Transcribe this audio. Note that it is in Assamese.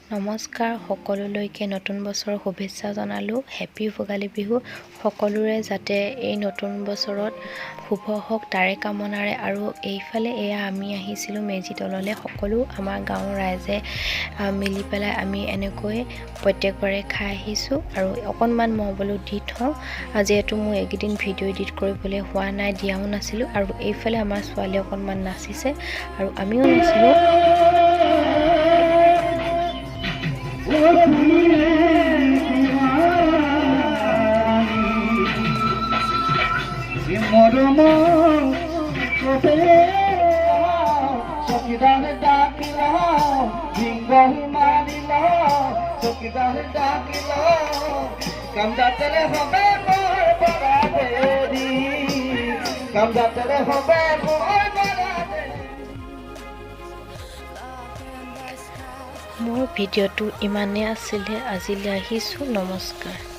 নমস্কাৰ সকলোলৈকে নতুন বছৰৰ শুভেচ্ছা জনালোঁ। হেপী ভোগালী বিহু। সকলোৰে যাতে এই নতুন বছৰত শুভ হওক তাৰে কামনাৰে। আৰু এইফালে এয়া আমি আহিছিলোঁ মেজি তললৈ। সকলো আমাৰ গাঁৱৰ ৰাইজে মিলি পেলাই আমি এনেকৈ প্ৰত্যেকবাৰে খাই আহিছোঁ। আৰু অকণমান মই বোলো দি থওঁ, যিহেতু মোৰ এইকেইদিন ভিডিঅ' এডিট কৰিবলৈ হোৱা নাই, দিয়াও নাছিলোঁ। আৰু এইফালে আমাৰ ছোৱালী অকণমান নাচিছে আৰু আমিও নাচিলোঁ। মোৰ ভিডিঅ'টো ইমানেই আছিলে। আজিলৈ আহিছোঁ। নমস্কাৰ।